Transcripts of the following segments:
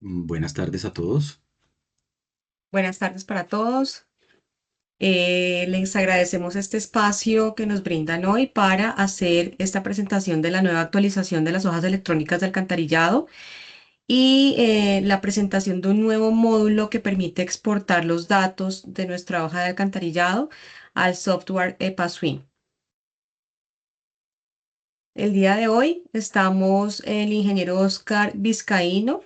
Buenas tardes a todos. Buenas tardes para todos. Les agradecemos este espacio que nos brindan hoy para hacer esta presentación de la nueva actualización de las hojas electrónicas de alcantarillado y la presentación de un nuevo módulo que permite exportar los datos de nuestra hoja de alcantarillado al software EPASwim. El día de hoy estamos el ingeniero Oscar Vizcaíno.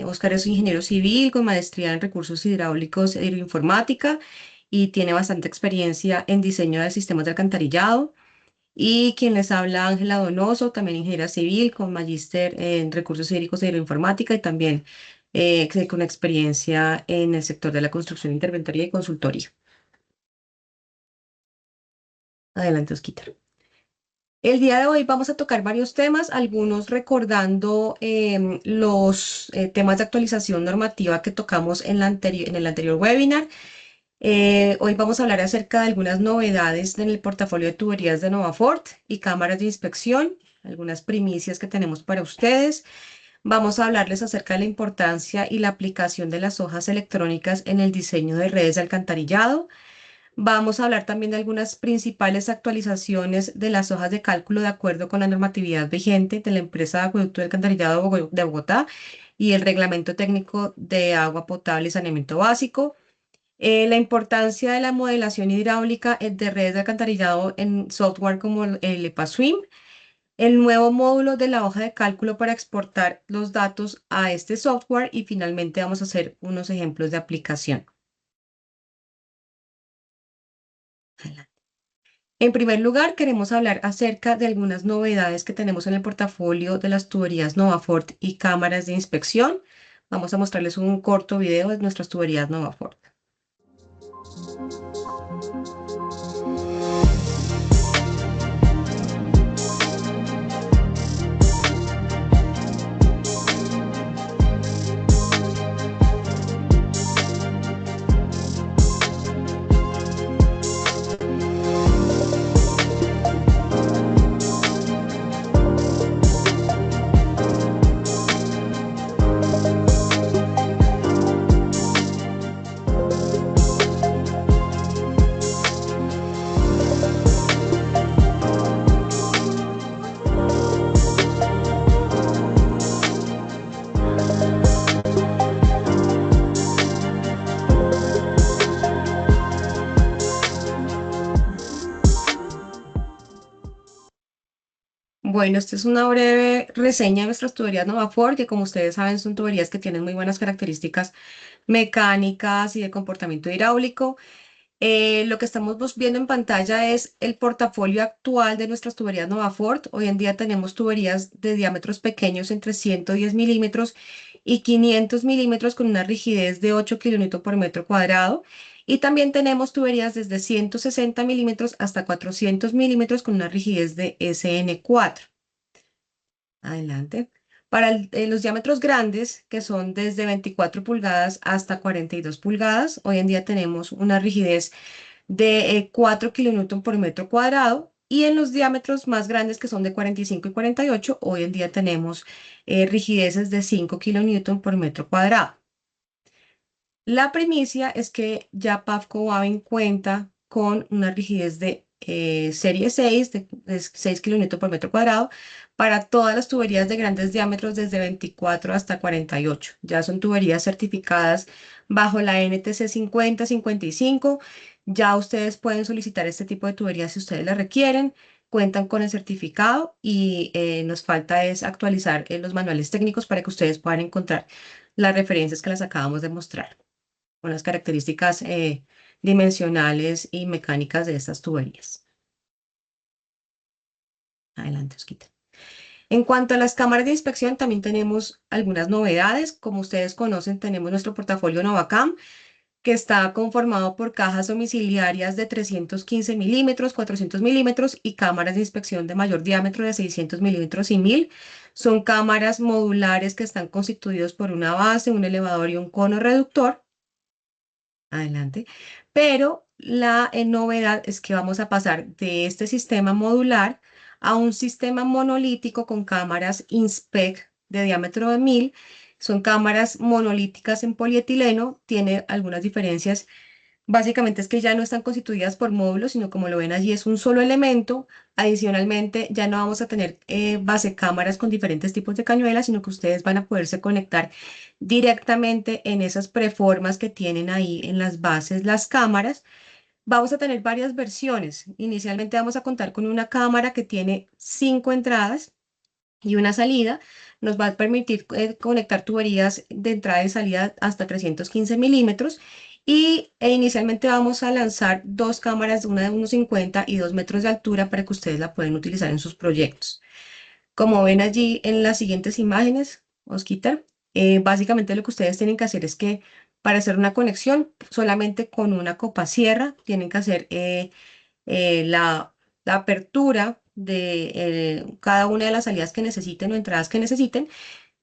Oscar es ingeniero civil con maestría en recursos hidráulicos e hidroinformática y tiene bastante experiencia en diseño de sistemas de alcantarillado. Y quien les habla, Ángela Donoso, también ingeniera civil con magíster en recursos hídricos e hidroinformática y también con experiencia en el sector de la construcción, interventoría y consultoría. Adelante, Osquita. El día de hoy vamos a tocar varios temas, algunos recordando los temas de actualización normativa que tocamos en el anterior webinar. Hoy vamos a hablar acerca de algunas novedades en el portafolio de tuberías de Novafort y cámaras de inspección, algunas primicias que tenemos para ustedes. Vamos a hablarles acerca de la importancia y la aplicación de las hojas electrónicas en el diseño de redes de alcantarillado. Vamos a hablar también de algunas principales actualizaciones de las hojas de cálculo de acuerdo con la normatividad vigente de la empresa de acueducto y alcantarillado de Bogotá y el reglamento técnico de agua potable y saneamiento básico. La importancia de la modelación hidráulica de redes de alcantarillado en software como el EPASwim. El nuevo módulo de la hoja de cálculo para exportar los datos a este software y finalmente vamos a hacer unos ejemplos de aplicación. En primer lugar, queremos hablar acerca de algunas novedades que tenemos en el portafolio de las tuberías Novafort y cámaras de inspección. Vamos a mostrarles un corto video de nuestras tuberías Novafort. Bueno, esta es una breve reseña de nuestras tuberías Novafort, que como ustedes saben son tuberías que tienen muy buenas características mecánicas y de comportamiento hidráulico. Lo que estamos viendo en pantalla es el portafolio actual de nuestras tuberías Novafort. Hoy en día tenemos tuberías de diámetros pequeños entre 110 milímetros y 500 milímetros con una rigidez de 8 kilonewton por metro cuadrado. Y también tenemos tuberías desde 160 milímetros hasta 400 milímetros con una rigidez de SN4. Adelante. Para los diámetros grandes, que son desde 24 pulgadas hasta 42 pulgadas, hoy en día tenemos una rigidez de 4 kilonewton por metro cuadrado. Y en los diámetros más grandes, que son de 45 y 48, hoy en día tenemos rigideces de 5 kilonewton por metro cuadrado. La primicia es que ya Pavco Wavin cuenta con una rigidez de serie 6, de 6 kilonewton por metro cuadrado, para todas las tuberías de grandes diámetros desde 24 hasta 48. Ya son tuberías certificadas bajo la NTC 5055. Ya ustedes pueden solicitar este tipo de tuberías si ustedes la requieren. Cuentan con el certificado y nos falta es actualizar los manuales técnicos para que ustedes puedan encontrar las referencias que las acabamos de mostrar con las características dimensionales y mecánicas de estas tuberías. Adelante, Osquita. En cuanto a las cámaras de inspección, también tenemos algunas novedades. Como ustedes conocen, tenemos nuestro portafolio Novacam, que está conformado por cajas domiciliarias de 315 milímetros, 400 milímetros y cámaras de inspección de mayor diámetro de 600 milímetros y 1000. Son cámaras modulares que están constituidos por una base, un elevador y un cono reductor. Adelante. Pero la novedad es que vamos a pasar de este sistema modular a un sistema monolítico con cámaras INSPEC de diámetro de 1000 Son cámaras monolíticas en polietileno, tiene algunas diferencias. Básicamente es que ya no están constituidas por módulos, sino como lo ven allí es un solo elemento. Adicionalmente, ya no vamos a tener base cámaras con diferentes tipos de cañuelas, sino que ustedes van a poderse conectar directamente en esas preformas que tienen ahí en las bases las cámaras. Vamos a tener varias versiones. Inicialmente vamos a contar con una cámara que tiene 5 entradas y una salida. Nos va a permitir conectar tuberías de entrada y salida hasta 315 milímetros. Inicialmente vamos a lanzar dos cámaras, una de 1,50 y 2 metros de altura para que ustedes la puedan utilizar en sus proyectos. Como ven allí en las siguientes imágenes, Osquitar, básicamente lo que ustedes tienen que hacer es que para hacer una conexión solamente con una copa sierra tienen que hacer la apertura de cada una de las salidas que necesiten o entradas que necesiten.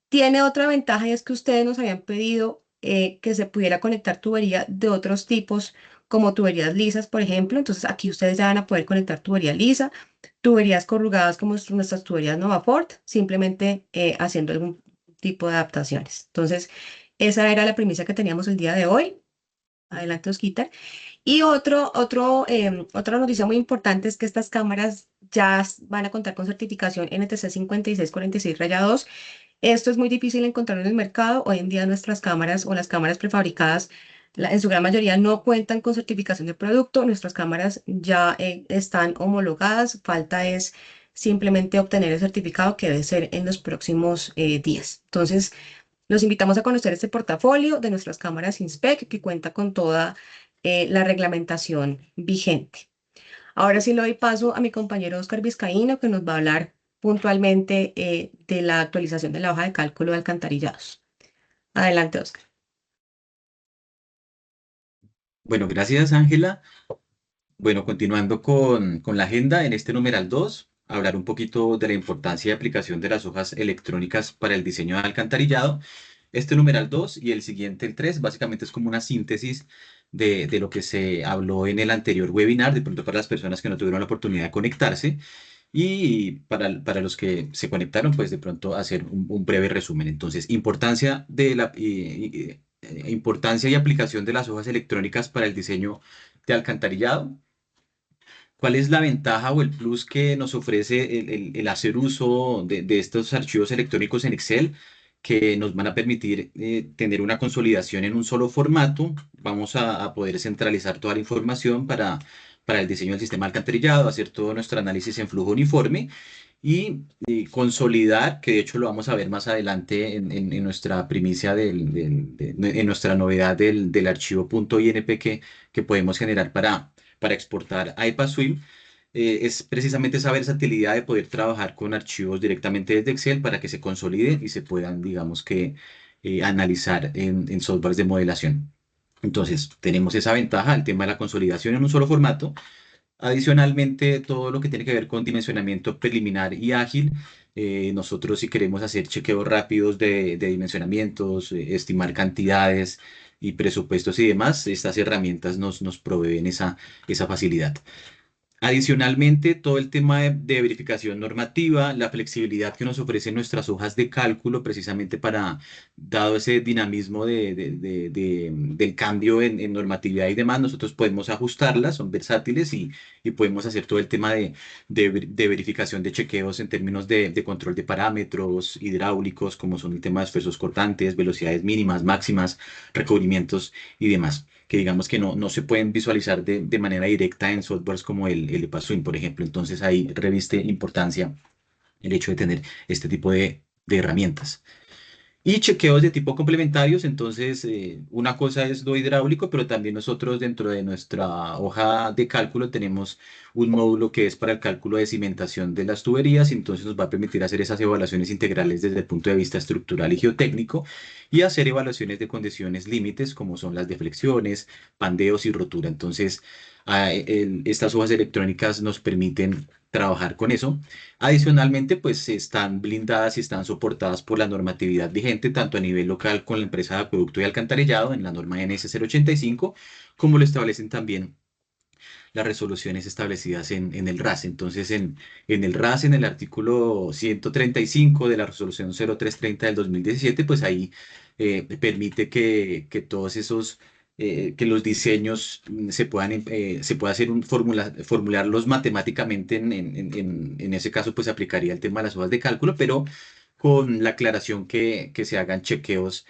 Tiene otra ventaja y es que ustedes nos habían pedido que se pudiera conectar tubería de otros tipos, como tuberías lisas, por ejemplo. Entonces aquí ustedes ya van a poder conectar tubería lisa, tuberías corrugadas como nuestras tuberías Novaport, simplemente haciendo algún tipo de adaptaciones. Entonces, esa era la premisa que teníamos el día de hoy. Adelante, Osquita. Y otra noticia muy importante es que estas cámaras ya van a contar con certificación NTC 5646-2. Esto es muy difícil encontrar en el mercado. Hoy en día nuestras cámaras o las cámaras prefabricadas, en su gran mayoría no cuentan con certificación de producto. Nuestras cámaras ya están homologadas. Falta es simplemente obtener el certificado que debe ser en los próximos días. Entonces, los invitamos a conocer este portafolio de nuestras cámaras INSPEC que cuenta con toda la reglamentación vigente. Ahora sí le doy paso a mi compañero Oscar Vizcaíno, que nos va a hablar puntualmente de la actualización de la hoja de cálculo de alcantarillados. Adelante, Oscar. Bueno, gracias Ángela. Bueno, continuando con la agenda, en este numeral 2, hablar un poquito de la importancia y aplicación de las hojas electrónicas para el diseño de alcantarillado. Este numeral 2 y el siguiente, el 3, básicamente es como una síntesis de lo que se habló en el anterior webinar, de pronto para las personas que no tuvieron la oportunidad de conectarse y para los que se conectaron, pues de pronto hacer un breve resumen. Entonces, importancia y aplicación de las hojas electrónicas para el diseño de alcantarillado. ¿Cuál es la ventaja o el plus que nos ofrece el hacer uso de estos archivos electrónicos en Excel que nos van a permitir tener una consolidación en un solo formato? Vamos a poder centralizar toda la información para el diseño del sistema alcantarillado, hacer todo nuestro análisis en flujo uniforme y consolidar, que de hecho lo vamos a ver más adelante en nuestra primicia, en nuestra novedad del archivo .inp que podemos generar para exportar a EPASWIM, es precisamente esa versatilidad de poder trabajar con archivos directamente desde Excel para que se consoliden y se puedan, digamos que, analizar en softwares de modelación. Entonces, tenemos esa ventaja, el tema de la consolidación en un solo formato. Adicionalmente, todo lo que tiene que ver con dimensionamiento preliminar y ágil. Nosotros si queremos hacer chequeos rápidos de dimensionamientos, estimar cantidades y presupuestos y demás, estas herramientas nos proveen esa facilidad. Adicionalmente, todo el tema de verificación normativa, la flexibilidad que nos ofrecen nuestras hojas de cálculo, precisamente dado ese dinamismo del cambio en normatividad y demás, nosotros podemos ajustarlas, son versátiles y podemos hacer todo el tema de verificación de chequeos en términos de control de parámetros hidráulicos, como son el tema de esfuerzos cortantes, velocidades mínimas, máximas, recubrimientos y demás, que digamos que no se pueden visualizar de manera directa en softwares como el EPASWIM, por ejemplo. Entonces ahí reviste importancia el hecho de tener este tipo de herramientas. Y chequeos de tipo complementarios, entonces una cosa es lo hidráulico, pero también nosotros dentro de nuestra hoja de cálculo tenemos un módulo que es para el cálculo de cimentación de las tuberías, y entonces nos va a permitir hacer esas evaluaciones integrales desde el punto de vista estructural y geotécnico y hacer evaluaciones de condiciones límites como son las deflexiones, pandeos y rotura. Entonces, estas hojas electrónicas nos permiten trabajar con eso. Adicionalmente, pues están blindadas y están soportadas por la normatividad vigente, tanto a nivel local con la empresa de acueducto y alcantarillado en la norma NS 085, como lo establecen también las resoluciones establecidas en el RAS. Entonces, en el RAS, en el artículo 135 de la resolución 0330 del 2017, pues ahí permite que todos esos, que los diseños se pueda hacer formularlos matemáticamente en ese caso, pues aplicaría el tema de las hojas de cálculo, pero con la aclaración que se hagan chequeos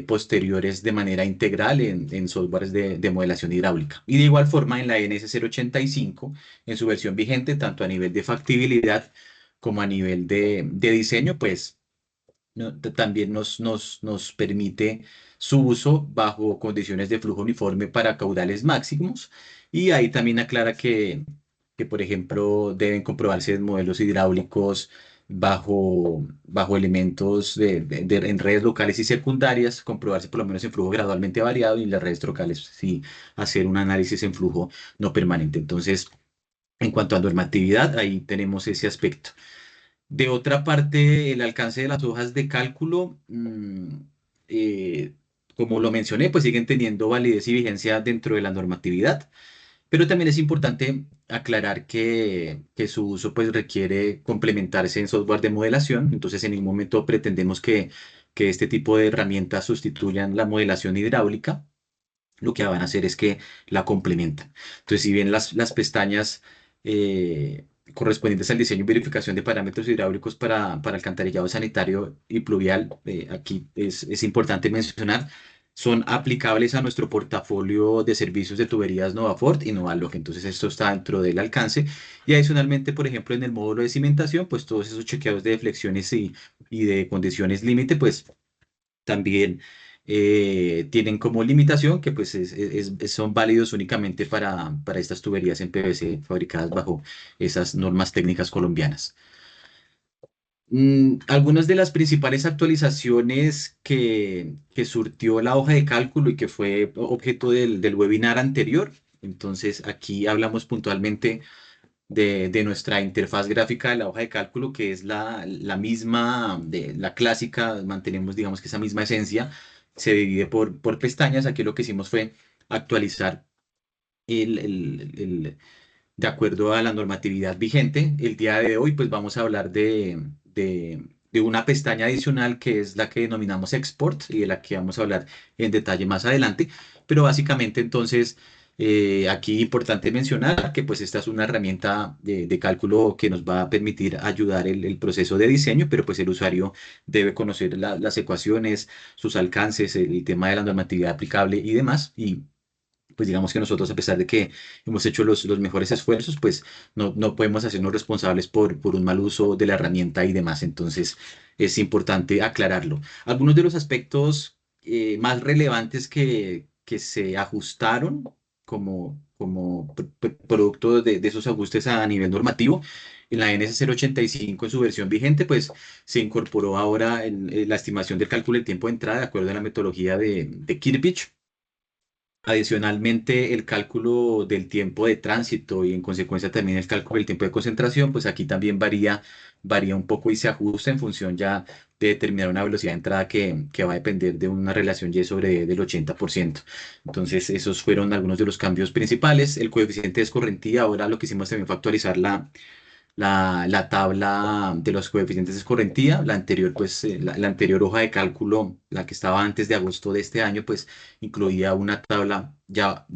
posteriores de manera integral en softwares de modelación hidráulica. Y de igual forma en la NS 085 en su versión vigente, tanto a nivel de factibilidad como a nivel de diseño, pues también nos permite su uso bajo condiciones de flujo uniforme para caudales máximos. Y ahí también aclara por ejemplo, deben comprobarse modelos hidráulicos bajo elementos en redes locales y secundarias, comprobarse por lo menos en flujo gradualmente variado y en las redes locales, sí, hacer un análisis en flujo no permanente. Entonces, en cuanto a normatividad, ahí tenemos ese aspecto. De otra parte, el alcance de las hojas de cálculo, eh, como lo mencioné, pues siguen teniendo validez y vigencia dentro de la normatividad, pero también es importante aclarar que su uso pues requiere complementarse en software de modelación, entonces en ningún momento pretendemos que este tipo de herramientas sustituyan la modelación hidráulica. Lo que van a hacer es que la complementan. Entonces, si bien las pestañas correspondientes al diseño y verificación de parámetros hidráulicos para alcantarillado sanitario y pluvial, aquí es importante mencionar, son aplicables a nuestro portafolio de servicios de tuberías Novafort y Novalog. Entonces, esto está dentro del alcance. Y adicionalmente, por ejemplo, en el módulo de cimentación, pues todos esos chequeos de deflexiones y de condiciones límite, pues también tienen como limitación que pues son válidos únicamente para estas tuberías en PVC fabricadas bajo esas normas técnicas colombianas. Algunas de las principales actualizaciones que surtió la hoja de cálculo y que fue objeto del webinar anterior. Entonces, aquí hablamos puntualmente de nuestra interfaz gráfica de la hoja de cálculo, que es la misma de la clásica, mantenemos, digamos que esa misma esencia, se divide por pestañas. Aquí lo que hicimos fue actualizar de acuerdo a la normatividad vigente. El día de hoy, pues vamos a hablar de una pestaña adicional que es la que denominamos Export y de la que vamos a hablar en detalle más adelante. Pero básicamente entonces, aquí importante mencionar que pues esta es una herramienta de cálculo que nos va a permitir ayudar el proceso de diseño, pero pues el usuario debe conocer las ecuaciones, sus alcances, el tema de la normatividad aplicable y demás. Y pues digamos que nosotros, a pesar de que hemos hecho los mejores esfuerzos, pues no podemos hacernos responsables por un mal uso de la herramienta y demás. Entonces, es importante aclararlo. Algunos de los aspectos más relevantes que se ajustaron como producto de esos ajustes a nivel normativo, en la NS 085 en su versión vigente, pues se incorporó ahora la estimación del cálculo del tiempo de entrada de acuerdo a la metodología de Kirpich. Adicionalmente, el cálculo del tiempo de tránsito y en consecuencia también el cálculo del tiempo de concentración, pues aquí también varía un poco y se ajusta en función ya de determinar una velocidad de entrada que va a depender de una relación Y sobre E del 80%. Entonces, esos fueron algunos de los cambios principales. El coeficiente de escorrentía, ahora lo que hicimos también fue actualizar la tabla de los coeficientes de escorrentía. La anterior, pues, la anterior hoja de cálculo, la que estaba antes de agosto de este año, pues, incluía una tabla ya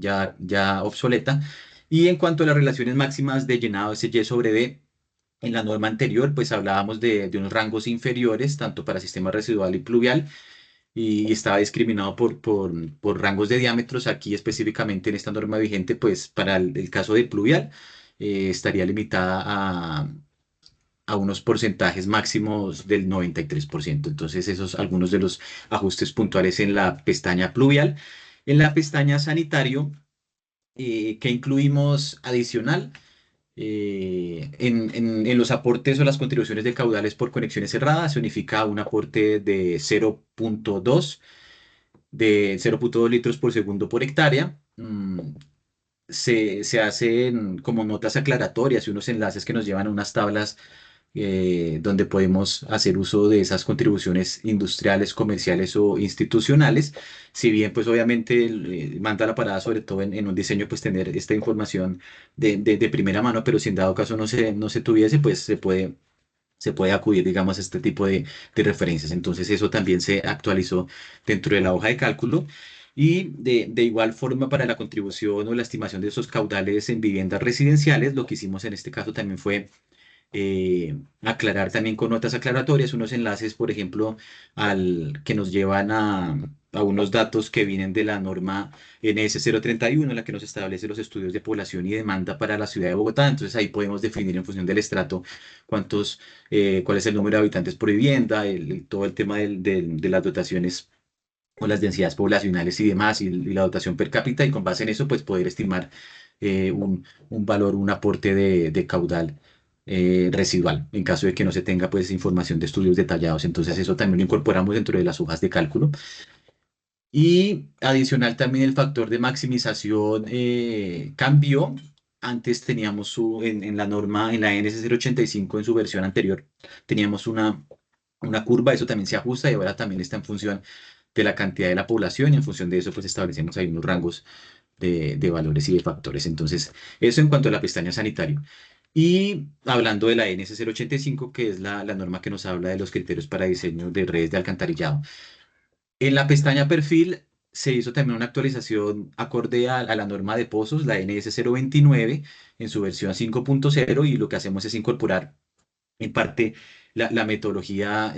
obsoleta. Y en cuanto a las relaciones máximas de llenado SY sobre D, en la norma anterior, pues hablábamos de unos rangos inferiores, tanto para sistema residual y pluvial, y estaba discriminado por rangos de diámetros. Aquí específicamente en esta norma vigente, pues para el caso de pluvial, estaría limitada a unos porcentajes máximos del 93%. Entonces, esos algunos de los ajustes puntuales en la pestaña pluvial. En la pestaña sanitario, que incluimos adicional, en los aportes o las contribuciones de caudales por conexiones cerradas, se unifica un aporte de 0.2 litros por segundo por hectárea. Se hacen como notas aclaratorias y unos enlaces que nos llevan a unas tablas donde podemos hacer uso de esas contribuciones industriales, comerciales o institucionales. Si bien, pues obviamente manda la parada, sobre todo en un diseño, pues tener esta información de primera mano, pero si en dado caso no se tuviese, pues se puede acudir, digamos, a este tipo de referencias. Entonces, eso también se actualizó dentro de la hoja de cálculo. Y de igual forma, para la contribución o la estimación de esos caudales en viviendas residenciales, lo que hicimos en este caso también fue aclarar también con notas aclaratorias unos enlaces, por ejemplo, que nos llevan a unos datos que vienen de la norma NS 31, la que nos establece los estudios de población y demanda para la ciudad de Bogotá. Entonces ahí podemos definir en función del estrato cuál es el número de habitantes por vivienda, todo el tema de las dotaciones o las densidades poblacionales y demás, y la dotación per cápita, y con base en eso, pues poder estimar un valor, un aporte de caudal residual, en caso de que no se tenga pues información de estudios detallados. Entonces eso también lo incorporamos dentro de las hojas de cálculo. Y adicional también el factor de maximización cambió. Antes teníamos en la norma, en la NS 085 en su versión anterior, teníamos una curva, eso también se ajusta y ahora también está en función de la cantidad de la población y en función de eso pues establecemos ahí unos rangos de valores y de factores. Entonces, eso en cuanto a la pestaña sanitario. Y hablando de la NS 085, que es la norma que nos habla de los criterios para diseño de redes de alcantarillado. En la pestaña perfil se hizo también una actualización acorde a la norma de pozos, la NS 029 en su versión 5.0, y lo que hacemos es incorporar en parte la metodología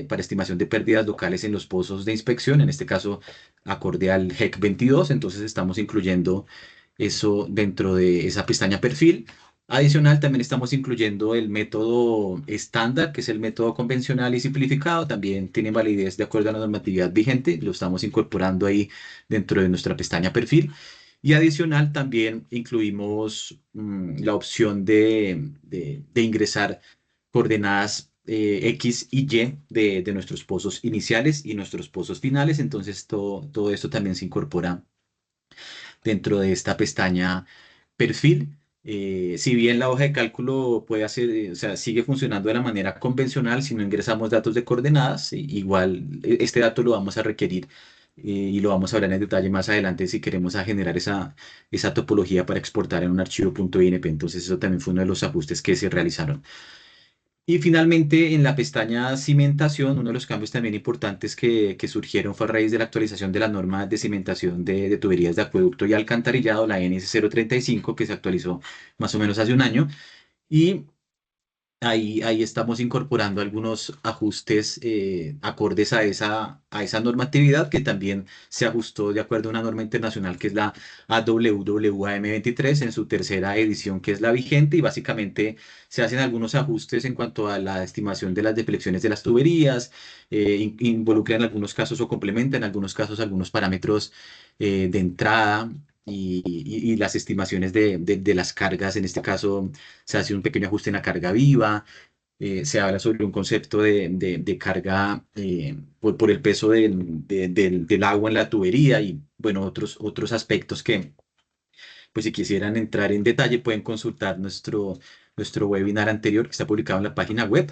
para estimación de pérdidas locales en los pozos de inspección, en este caso acorde al HEC 22. Entonces estamos incluyendo eso dentro de esa pestaña perfil. Adicional, también estamos incluyendo el método estándar, que es el método convencional y simplificado. También tiene validez de acuerdo a la normatividad vigente. Lo estamos incorporando ahí dentro de nuestra pestaña perfil. Y adicional, también incluimos la opción de ingresar coordenadas X y Y de nuestros pozos iniciales y nuestros pozos finales. Entonces, todo esto también se incorpora dentro de esta pestaña perfil. Si bien la hoja de cálculo puede hacer, o sea, sigue funcionando de la manera convencional, si no ingresamos datos de coordenadas, igual este dato lo vamos a requerir y lo vamos a hablar en detalle más adelante si queremos generar esa topología para exportar en un archivo .inp. Entonces, eso también fue uno de los ajustes que se realizaron. Y finalmente, en la pestaña cimentación, uno de los cambios también importantes que surgieron fue a raíz de la actualización de la norma de cimentación de tuberías de acueducto y alcantarillado, la NS 035, que se actualizó más o menos hace un año. Y ahí estamos incorporando algunos ajustes acordes a esa normatividad, que también se ajustó de acuerdo a una norma internacional que es la AWWAM 23 en su tercera edición, que es la vigente, y básicamente se hacen algunos ajustes en cuanto a la estimación de las deflexiones de las tuberías, involucran en algunos casos o complementan en algunos casos algunos parámetros de entrada. Y las estimaciones de las cargas, en este caso se hace un pequeño ajuste en la carga viva. Se habla sobre un concepto de carga por el peso del agua en la tubería y, bueno, otros aspectos que, pues si quisieran entrar en detalle, pueden consultar nuestro webinar anterior que está publicado en la página web.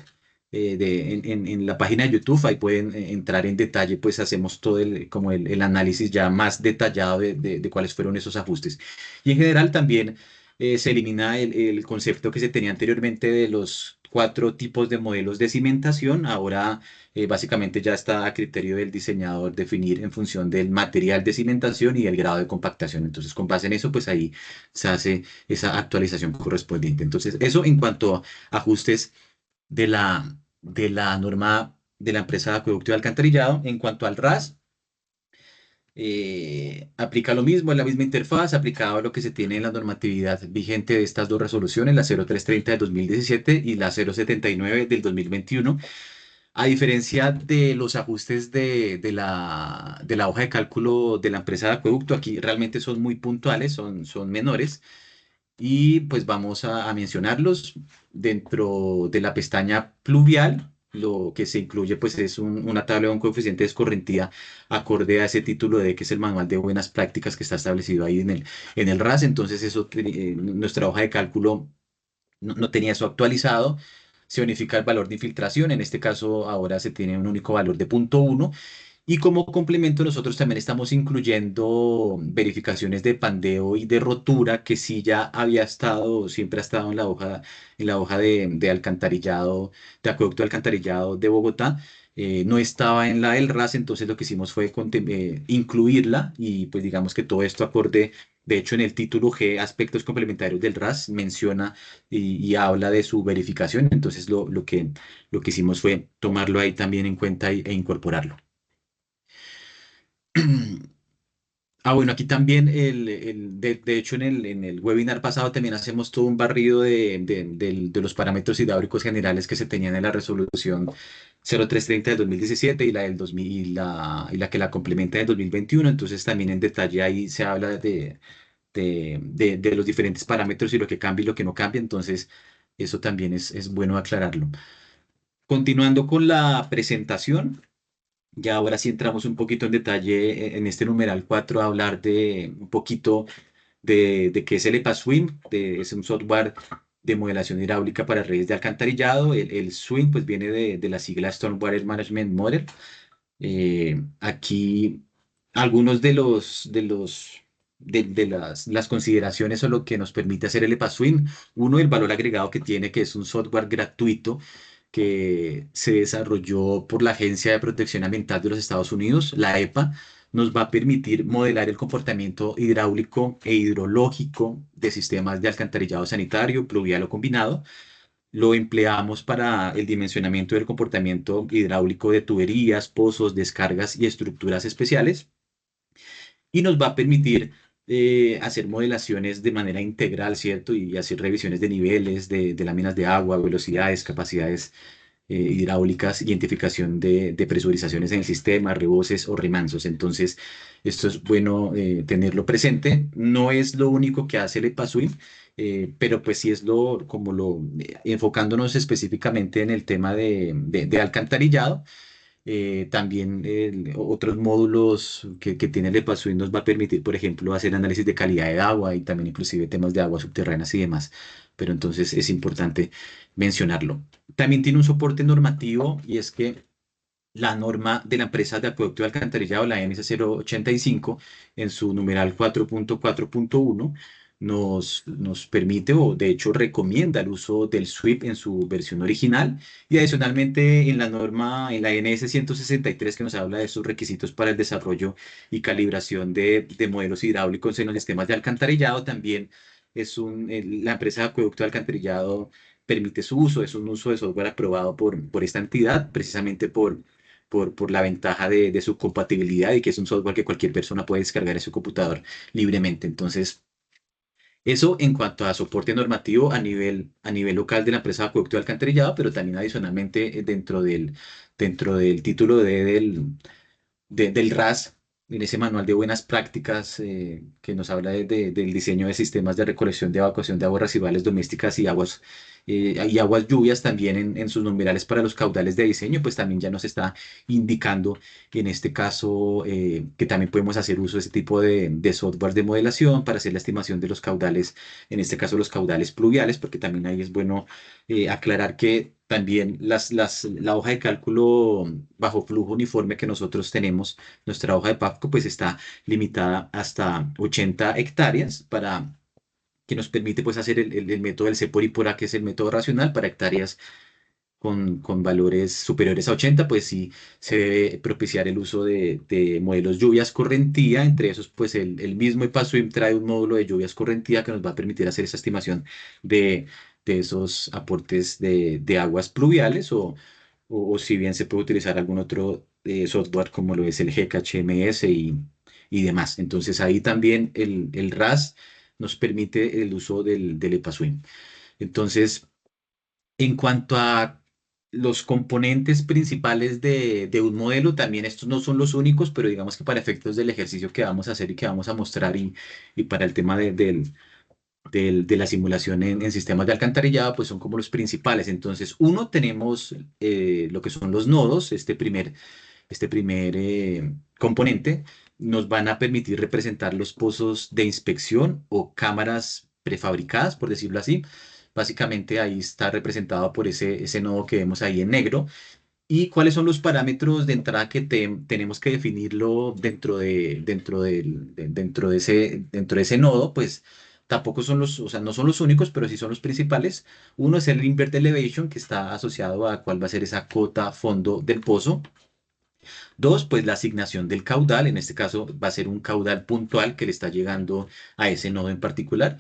En la página de YouTube, ahí pueden entrar en detalle, pues hacemos todo como el análisis ya más detallado de cuáles fueron esos ajustes. Y en general también se elimina el concepto que se tenía anteriormente de los cuatro tipos de modelos de cimentación. Ahora básicamente ya está a criterio del diseñador definir en función del material de cimentación y el grado de compactación. Entonces, con base en eso, pues ahí se hace esa actualización correspondiente. Entonces, eso en cuanto a ajustes de la norma de la empresa de acueducto y alcantarillado. En cuanto al RAS, aplica lo mismo, es la misma interfaz, aplicado a lo que se tiene en la normatividad vigente de estas dos resoluciones, la 0330 del 2017 y la 079 del 2021. A diferencia de los ajustes de la hoja de cálculo de la empresa de acueducto, aquí realmente son muy puntuales, son menores. Y pues vamos a mencionarlos dentro de la pestaña pluvial. Lo que se incluye pues es una tabla de un coeficiente de escorrentía acorde a ese título de que es el manual de buenas prácticas que está establecido ahí en el RAS. Entonces eso, nuestra hoja de cálculo no tenía eso actualizado. se unifica el valor de infiltración. En este caso, ahora se tiene un único valor de 0.1. Y como complemento, nosotros también estamos incluyendo verificaciones de pandeo y de rotura, que sí ya había estado, siempre ha estado en la hoja de alcantarillado, de acueducto de alcantarillado de Bogotá. No estaba en la del RAS, entonces lo que hicimos fue incluirla y pues digamos que todo esto acorde. De hecho, en el título G, aspectos complementarios del RAS, menciona y habla de su verificación. Entonces, lo que hicimos fue tomarlo ahí también en cuenta e incorporarlo. Ah, bueno, aquí también, de hecho, en el webinar pasado también hacemos todo un barrido de los parámetros hidráulicos generales que se tenían en la resolución 0330 del 2017 y la del 2000, y la que la complementa del 2021. Entonces, también en detalle ahí se habla de los diferentes parámetros y lo que cambia y lo que no cambia. Entonces, eso también es bueno aclararlo. Continuando con la presentación. Ya ahora sí entramos un poquito en detalle en este numeral 4 a hablar de un poquito de qué es el EPA-Swim. Es un software de modelación hidráulica para redes de alcantarillado. El SWIM pues viene de la sigla Stormwater Management Model. Aquí algunos de las consideraciones o lo que nos permite hacer el EPA-Swim. Uno, el valor agregado que tiene, que es un software gratuito que se desarrolló por la Agencia de Protección Ambiental de los Estados Unidos, la EPA. Nos va a permitir modelar el comportamiento hidráulico e hidrológico de sistemas de alcantarillado sanitario, pluvial o combinado. Lo empleamos para el dimensionamiento del comportamiento hidráulico de tuberías, pozos, descargas y estructuras especiales. Y nos va a permitir hacer modelaciones de manera integral, ¿cierto? Y hacer revisiones de niveles, de láminas de agua, velocidades, capacidades hidráulicas, identificación de presurizaciones en el sistema, reboses o remansos. Entonces, esto es bueno tenerlo presente. No es lo único que hace el EPA-Swim, pero pues sí es enfocándonos específicamente en el tema de alcantarillado. También otros módulos que tiene el EPA-Swim nos va a permitir, por ejemplo, hacer análisis de calidad de agua y también inclusive temas de aguas subterráneas y demás. Pero entonces es importante mencionarlo. También tiene un soporte normativo y es que la norma de la empresa de acueducto y alcantarillado, la NS 085, en su numeral 4.4.1, nos permite o de hecho recomienda el uso del SWIP en su versión original y adicionalmente en la norma, en la NS 163 que nos habla de sus requisitos para el desarrollo y calibración de modelos hidráulicos en los sistemas de alcantarillado, también la empresa de acueducto y alcantarillado permite su uso, es un uso de software aprobado por esta entidad, precisamente por la ventaja de su compatibilidad y que es un software que cualquier persona puede descargar en su computador libremente. Entonces, eso en cuanto a soporte normativo a nivel local de la empresa de acueducto y alcantarillado, pero también adicionalmente dentro del título del RAS, en ese manual de buenas prácticas que nos habla del diseño de sistemas de recolección de evacuación de aguas residuales domésticas y aguas lluvias también en sus numerales para los caudales de diseño, pues también ya nos está indicando en este caso que también podemos hacer uso de ese tipo de software de modelación para hacer la estimación de los caudales, en este caso los caudales pluviales, porque también ahí es bueno aclarar que también la hoja de cálculo bajo flujo uniforme que nosotros tenemos, nuestra hoja de PAFCO, pues está limitada hasta 80 hectáreas que nos permite pues hacer el método del C por I por A, que es el método racional para hectáreas con valores superiores a 80, pues sí se debe propiciar el uso de modelos lluvias correntía. Entre esos, pues el mismo EPA-Swim trae un módulo de lluvias correntía que nos va a permitir hacer esa estimación de, de esos aportes de aguas pluviales o si bien se puede utilizar algún otro software como lo es el GKHMS y demás. Entonces ahí también el RAS nos permite el uso del EPA-Swim. Entonces, en cuanto a los componentes principales de un modelo, también estos no son los únicos, pero digamos que para efectos del ejercicio que vamos a hacer y que vamos a mostrar y para el tema de la simulación en sistemas de alcantarillado, pues son como los principales. Entonces, uno, tenemos lo que son los nodos, este primer componente, nos van a permitir representar los pozos de inspección o cámaras prefabricadas, por decirlo así. Básicamente ahí está representado por ese nodo que vemos ahí en negro. ¿Y cuáles son los parámetros de entrada que tenemos que definirlo dentro de ese nodo? Pues tampoco son o sea, no son los únicos, pero sí son los principales. Uno es el invert elevation, que está asociado a cuál va a ser esa cota fondo del pozo. Dos, pues la asignación del caudal, en este caso va a ser un caudal puntual que le está llegando a ese nodo en particular.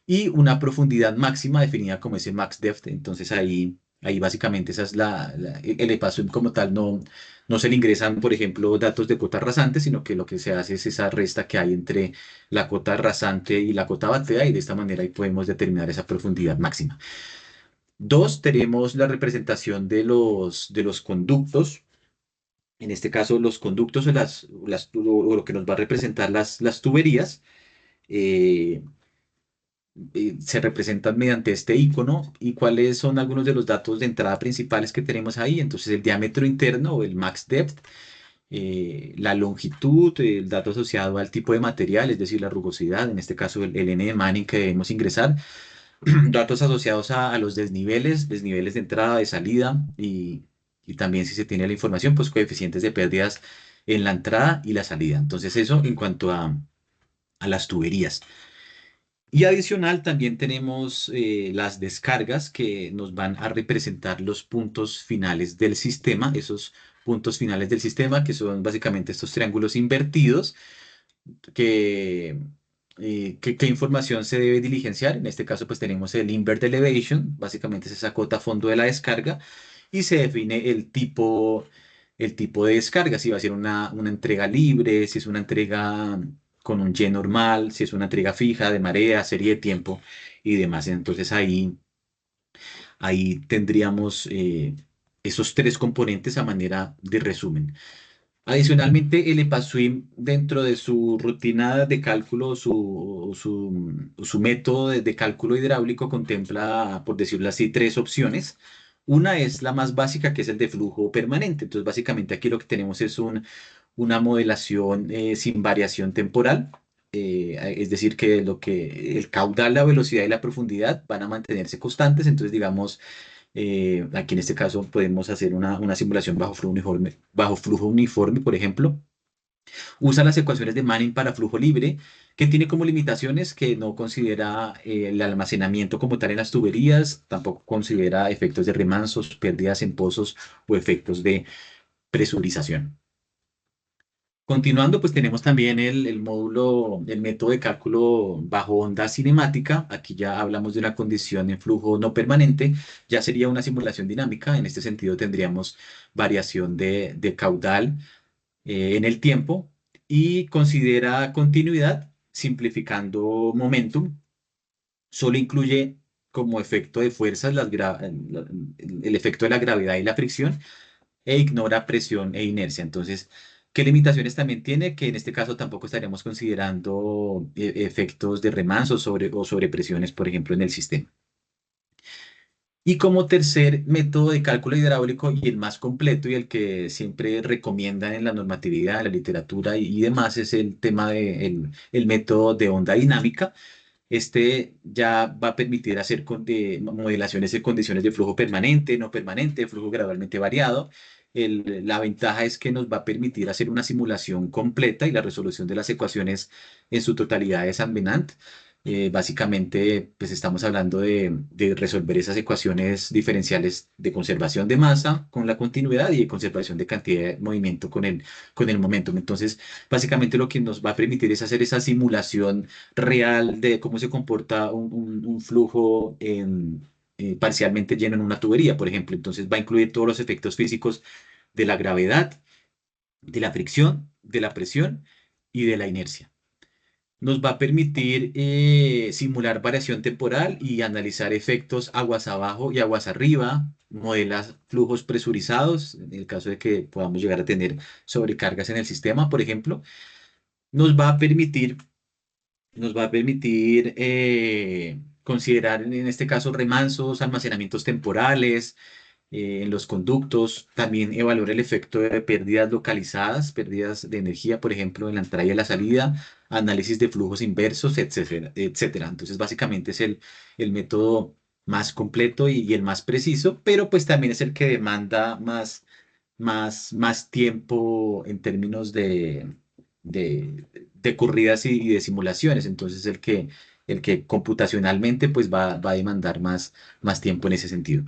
Y una profundidad máxima definida como ese max depth. Entonces ahí básicamente esa es el EPASWIM como tal. No se le ingresan, por ejemplo, datos de cota rasante, sino que lo que se hace es esa resta que hay entre la cota rasante y la cota batea, y de esta manera ahí podemos determinar esa profundidad máxima. Dos, tenemos la representación de los conductos. En este caso, los conductos o lo que nos va a representar las tuberías. eh, Se representan mediante este icono. ¿Y cuáles son algunos de los datos de entrada principales que tenemos ahí? Entonces, el diámetro interno o el max depth, la longitud, el dato asociado al tipo de material, es decir, la rugosidad, en este caso el N de Manning que debemos ingresar, datos asociados a los desniveles de entrada, de salida, y también, si se tiene la información, pues coeficientes de pérdidas en la entrada y la salida. Entonces, eso en cuanto a las tuberías. Y adicional, también tenemos las descargas que nos van a representar los puntos finales del sistema, esos puntos finales del sistema que son básicamente estos triángulos invertidos, que, qué información se debe diligenciar. En este caso, pues tenemos el invert elevation, básicamente es esa cota fondo de la descarga, y se define el tipo de descarga, si va a ser una entrega libre, si es una entrega con un Y normal, si es una entrega fija de marea, serie de tiempo y demás. Entonces ahí tendríamos esos tres componentes a manera de resumen. Adicionalmente, el EPASWIM, dentro de su rutina de cálculo, su método de cálculo hidráulico, contempla, por decirlo así, tres opciones. Una es la más básica, que es el de flujo permanente. Entonces, básicamente aquí lo que tenemos es una modelación sin variación temporal. Es decir, que el caudal, la velocidad y la profundidad van a mantenerse constantes. Entonces, digamos, aquí en este caso podemos hacer una simulación bajo flujo uniforme, por ejemplo. Usa las ecuaciones de Manning para flujo libre, que tiene como limitaciones que no considera el almacenamiento como tal en las tuberías, tampoco considera efectos de remansos, pérdidas en pozos o efectos de presurización. Continuando, pues tenemos también el módulo, el método de cálculo bajo onda cinemática. Aquí ya hablamos de una condición en flujo no permanente, ya sería una simulación dinámica. En este sentido tendríamos variación de caudal en el tiempo, y considera continuidad simplificando momentum. Solo incluye como efecto de fuerzas el efecto de la gravedad y la fricción, e ignora presión e inercia. Entonces, ¿qué limitaciones también tiene? Que en este caso tampoco estaríamos considerando efectos de remanso o sobrepresiones, por ejemplo, en el sistema. Y como tercer método de cálculo hidráulico, y el más completo y el que siempre recomiendan en la normatividad, en la literatura y demás, es el tema del método de onda dinámica. Este ya va a permitir hacer modelaciones de condiciones de flujo permanente, no permanente, flujo gradualmente variado. La ventaja es que nos va a permitir hacer una simulación completa, y la resolución de las ecuaciones en su totalidad es Advenant. Básicamente, pues estamos hablando de resolver esas ecuaciones diferenciales de conservación de masa con la continuidad, y de conservación de cantidad de movimiento con el momentum. Entonces, básicamente lo que nos va a permitir es hacer esa simulación real de cómo se comporta un flujo parcialmente lleno en una tubería, por ejemplo. Entonces va a incluir todos los efectos físicos de la gravedad, de la fricción, de la presión y de la inercia. Nos va a permitir simular variación temporal y analizar efectos aguas abajo y aguas arriba, modelar flujos presurizados, en el caso de que podamos llegar a tener sobrecargas en el sistema, por ejemplo. Nos va a permitir considerar en este caso remansos, almacenamientos temporales en los conductos, también evaluar el efecto de pérdidas localizadas, pérdidas de energía, por ejemplo, en la entrada y la salida, análisis de flujos inversos, etcétera, etcétera. Entonces, básicamente es el método más completo y el más preciso, pero pues también es el que demanda más tiempo en términos de corridas y de simulaciones. Entonces el que computacionalmente pues va a demandar más tiempo en ese sentido.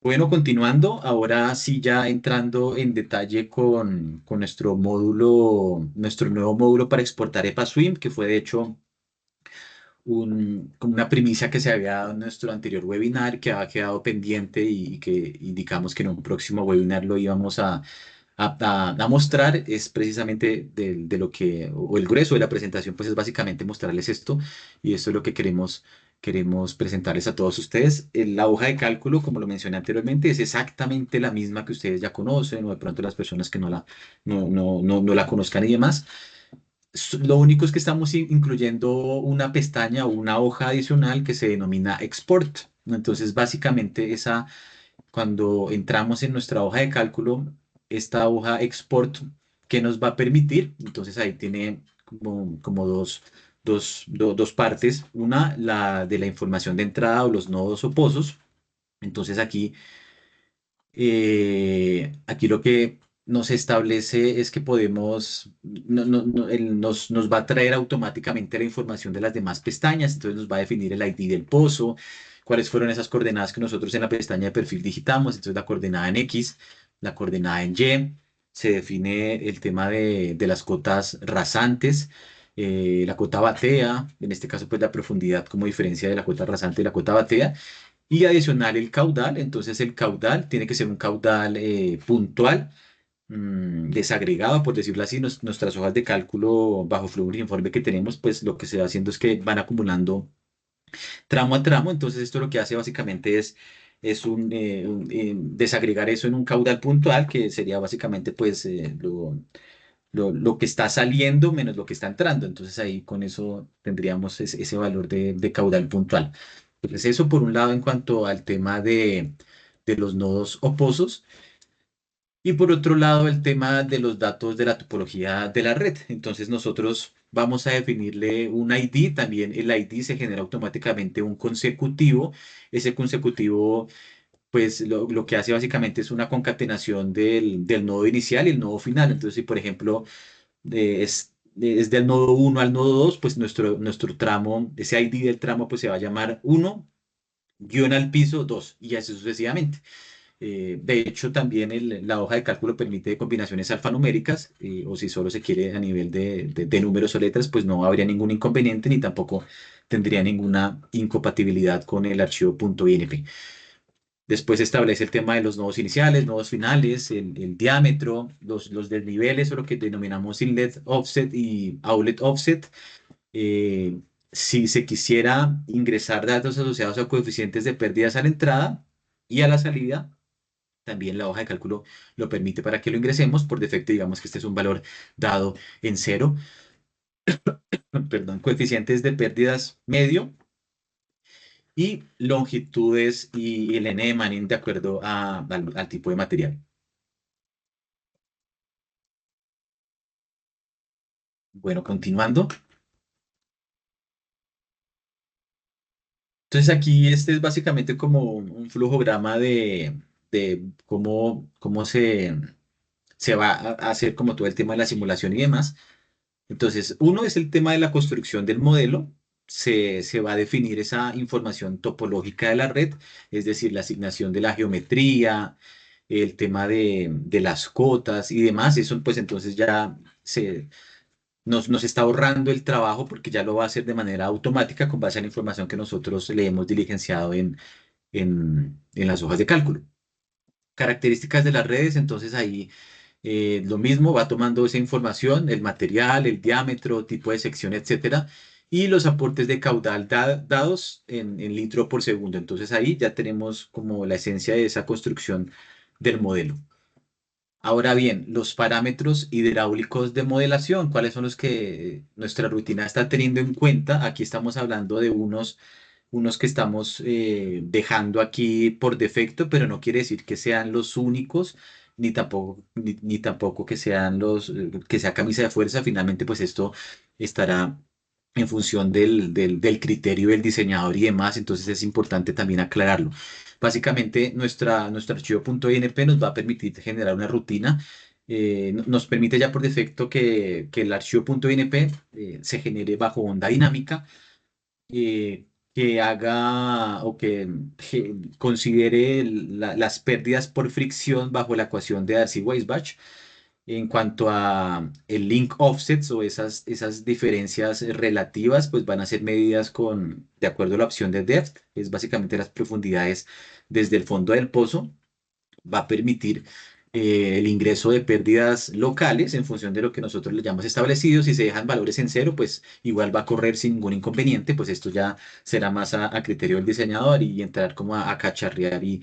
Bueno, continuando, ahora sí ya entrando en detalle con nuestro nuevo módulo para exportar EPASwim, que fue de hecho como una primicia que se había dado en nuestro anterior webinar, que había quedado pendiente y que indicamos que en un próximo webinar lo íbamos a mostrar, es precisamente de lo que, o el grueso de la presentación, pues es básicamente mostrarles esto, y esto es lo que queremos presentarles a todos ustedes. La hoja de cálculo, como lo mencioné anteriormente, es exactamente la misma que ustedes ya conocen, o de pronto las personas que no la conozcan y demás. Lo único es que estamos incluyendo una pestaña o una hoja adicional que se denomina Export, ¿no? Entonces, básicamente, cuando entramos en nuestra hoja de cálculo, esta hoja Export, ¿que nos va a permitir? Entonces, ahí tiene como dos partes. Una, la de la información de entrada o los nodos o pozos. Entonces, aquí lo que nos establece es que podemos, nos va a traer automáticamente la información de las demás pestañas, entonces nos va a definir el ID del pozo, cuáles fueron esas coordenadas que nosotros en la pestaña de perfil digitamos, entonces la coordenada en X, la coordenada en Y, se define el tema de las cotas rasantes. La cota batea, en este caso pues la profundidad como diferencia de la cota rasante y la cota batea, y adicional el caudal. Entonces el caudal tiene que ser un caudal puntual, desagregado, por decirlo así. Nuestras hojas de cálculo bajo flujo uniforme que tenemos, pues lo que se va haciendo es que van acumulando tramo a tramo. Entonces esto lo que hace básicamente es desagregar eso en un caudal puntual, que sería básicamente pues lo que está saliendo menos lo que está entrando. Entonces ahí con eso tendríamos ese valor de caudal puntual. Entonces eso por un lado en cuanto al tema de los nodos o pozos. Y por otro lado, el tema de los datos de la topología de la red. Entonces nosotros vamos a definirle un ID, también el ID se genera automáticamente un consecutivo. Ese consecutivo, pues lo que hace básicamente es una concatenación del nodo inicial y el nodo final. Entonces, si por ejemplo es del nodo uno al nodo 2, pues nuestro tramo, ese ID del tramo, pues se va a llamar uno guión al piso 2 y así sucesivamente. De hecho, también la hoja de cálculo permite combinaciones alfanuméricas, o si solo se quiere a nivel de números o letras, pues no habría ningún inconveniente ni tampoco tendría ninguna incompatibilidad con el archivo .inp. Después se establece el tema de los nodos iniciales, nodos finales, el diámetro, los desniveles o lo que denominamos inlet offset y outlet offset. Eh, si se quisiera ingresar datos asociados a coeficientes de pérdidas a la entrada y a la salida, también la hoja de cálculo lo permite para que lo ingresemos. Por defecto, digamos que este es un valor dado en cero, perdón, coeficientes de pérdidas medio y longitudes y el n de Manning de acuerdo al tipo de material. Bueno, continuando. Entonces aquí este es básicamente como un flujograma de cómo se va a hacer como todo el tema de la simulación y demás. Entonces, uno es el tema de la construcción del modelo. Se va a definir esa información topológica de la red, es decir, la asignación de la geometría, el tema de las cotas y demás. Eso pues entonces ya nos está ahorrando el trabajo porque ya lo va a hacer de manera automática con base a la información que nosotros le hemos diligenciado en las hojas de cálculo. Características de las redes, entonces ahí lo mismo, va tomando esa información, el material, el diámetro, tipo de sección, etcétera, y los aportes de caudal dados en litro por segundo. Entonces ahí ya tenemos como la esencia de esa construcción del modelo. Ahora bien, los parámetros hidráulicos de modelación, ¿cuáles son los que nuestra rutina está teniendo en cuenta? Aquí estamos hablando de unos que estamos dejando aquí por defecto, pero no quiere decir que sean los únicos, ni tampoco que sean que sea camisa de fuerza. Finalmente, pues esto estará en función del criterio del diseñador y demás, entonces es importante también aclararlo. Básicamente, nuestro archivo .inp nos va a permitir generar una rutina, nos permite ya por defecto que el archivo .inp se genere bajo onda dinámica, que haga o que considere las pérdidas por fricción bajo la ecuación de Darcy-Weisbach en cuanto a el link offsets o esas diferencias relativas, pues van a ser medidas de acuerdo a la opción de depth, que es básicamente las profundidades desde el fondo del pozo. Va a permitir el ingreso de pérdidas locales en función de lo que nosotros le llamamos establecido. Si se dejan valores en cero, pues igual va a correr sin ningún inconveniente, pues esto ya será más a criterio del diseñador y entrar como a cacharrear y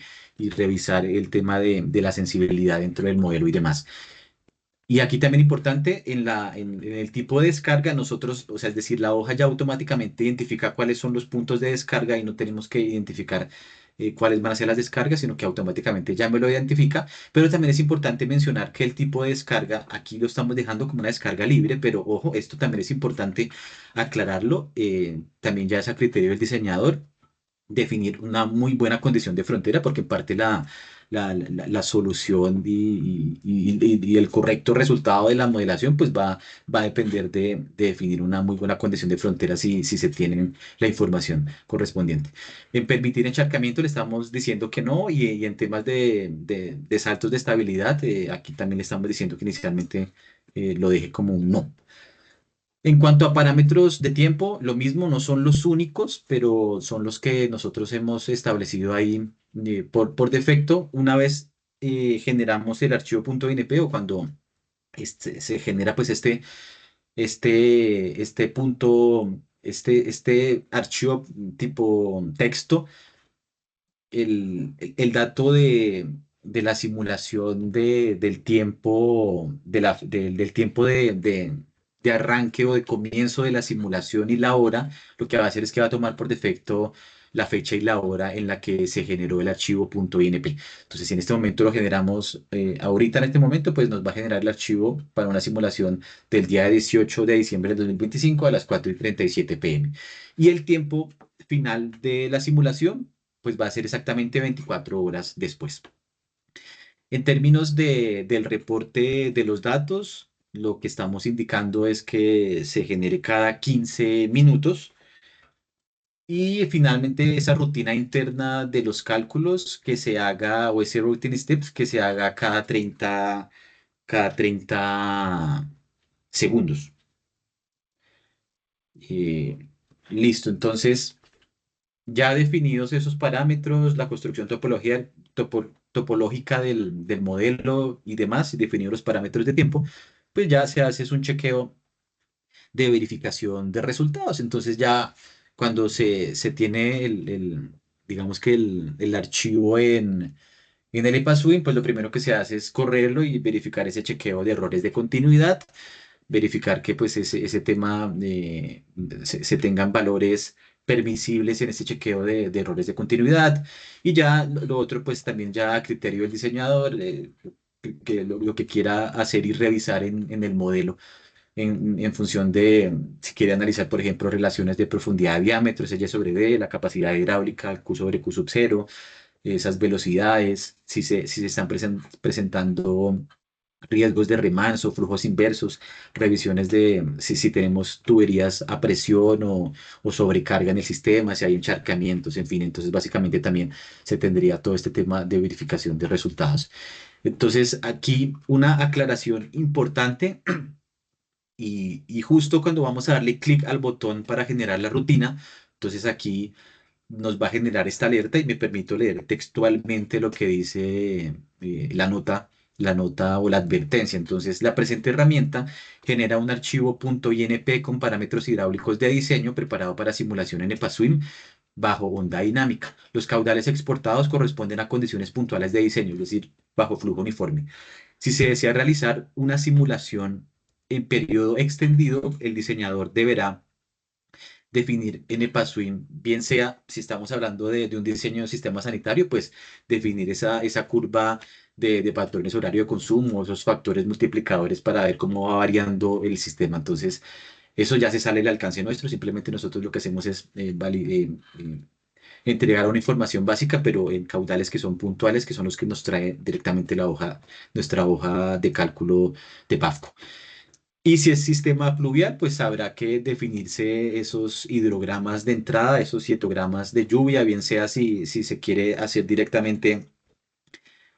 revisar el tema de la sensibilidad dentro del modelo y demás. Y aquí también importante, en el tipo de descarga, nosotros, o sea, es decir, la hoja ya automáticamente identifica cuáles son los puntos de descarga y no tenemos que identificar cuáles van a ser las descargas, sino que automáticamente ya me lo identifica. Pero también es importante mencionar que el tipo de descarga, aquí lo estamos dejando como una descarga libre, pero ojo, esto también es importante aclararlo, también ya es a criterio del diseñador definir una muy buena condición de frontera, porque en parte la solución y el correcto resultado de la modelación, pues va a depender de definir una muy buena condición de frontera si se tiene la información correspondiente. En permitir encharcamiento le estamos diciendo que no, y en temas de saltos de estabilidad, aquí también le estamos diciendo que inicialmente lo deje como un no. En cuanto a parámetros de tiempo, lo mismo, no son los únicos, pero son los que nosotros hemos establecido ahí por defecto. Una vez generamos el archivo .inp o cuando se genera pues este archivo tipo texto, el dato de la simulación del tiempo, del tiempo de arranque o de comienzo de la simulación y la hora, lo que va a hacer es que va a tomar por defecto la fecha y la hora en la que se generó el archivo .inp. Entonces, si en este momento lo generamos, ahorita en este momento, pues nos va a generar el archivo para una simulación del día 18 de diciembre del 2025 a las 4:37 p.m. Y el tiempo final de la simulación pues va a ser exactamente 24 horas después. En términos del reporte de los datos, lo que estamos indicando es que se genere cada 15 minutos y finalmente esa rutina interna de los cálculos que se haga o ese routine steps que se haga cada 30 segundos. Eh, Listo, entonces ya definidos esos parámetros, la construcción topológica del modelo y demás, y definidos los parámetros de tiempo, pues ya se hace es un chequeo de verificación de resultados. Entonces ya cuando se tiene digamos que el archivo en el ePasswing, pues lo primero que se hace es correrlo y verificar ese chequeo de errores de continuidad, verificar que pues ese tema se tengan valores permisibles en este chequeo de errores de continuidad. Y ya lo otro pues también ya a criterio del diseñador, que lo que quiera hacer y revisar en el modelo en función de si quiere analizar, por ejemplo, relaciones de profundidad de diámetro, S sobre D, la capacidad hidráulica, Q sobre Q sub cero, esas velocidades, si se están presentando riesgos de remanso, flujos inversos, revisiones de si tenemos tuberías a presión o sobrecarga en el sistema, si hay encharcamientos, en fin. Entonces, básicamente también se tendría todo este tema de verificación de resultados. Entonces, aquí una aclaración importante y justo cuando vamos a darle clic al botón para generar la rutina, entonces aquí nos va a generar esta alerta y me permito leer textualmente lo que dice la nota o la advertencia. Entonces, la presente herramienta genera un archivo .inp con parámetros hidráulicos de diseño preparado para simulación en EPASWIM bajo onda dinámica. Los caudales exportados corresponden a condiciones puntuales de diseño, es decir, bajo flujo uniforme. Si se desea realizar una simulación en periodo extendido, el diseñador deberá definir en EPASWIM, bien sea si estamos hablando de un diseño de sistema sanitario, pues definir esa curva de patrones horario de consumo, esos factores multiplicadores para ver cómo va variando el sistema. Entonces, Eso ya se sale del alcance nuestro, simplemente nosotros lo que hacemos es entregar una información básica, pero en caudales que son puntuales, que son los que nos trae directamente la hoja, nuestra hoja de cálculo de PAFCO. Y si es sistema pluvial, pues habrá que definirse esos hidrogramas de entrada, esos hietogramas de lluvia, bien sea si se quiere hacer directamente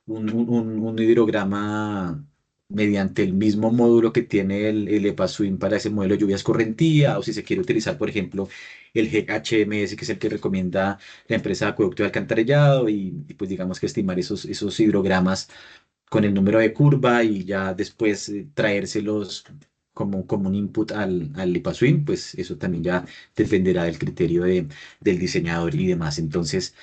un hidrograma mediante el mismo módulo que tiene el EPASWIM para ese modelo de lluvias correntía, o si se quiere utilizar, por ejemplo, el GHMS, que es el que recomienda la empresa de acueducto de alcantarillado, y pues digamos que estimar esos hidrogramas con el número de curva y ya después traérselos como un input al EPASWIM, pues eso también ya dependerá del criterio del diseñador y demás. Entonces,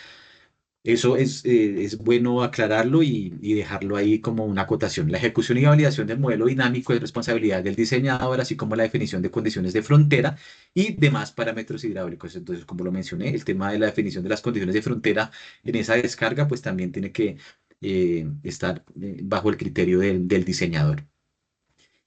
eso es bueno aclararlo y dejarlo ahí como una acotación. La ejecución y validación del modelo dinámico es responsabilidad del diseñador, así como la definición de condiciones de frontera y demás parámetros hidráulicos. Entonces, como lo mencioné, el tema de la definición de las condiciones de frontera en esa descarga, pues también tiene que estar bajo el criterio del diseñador.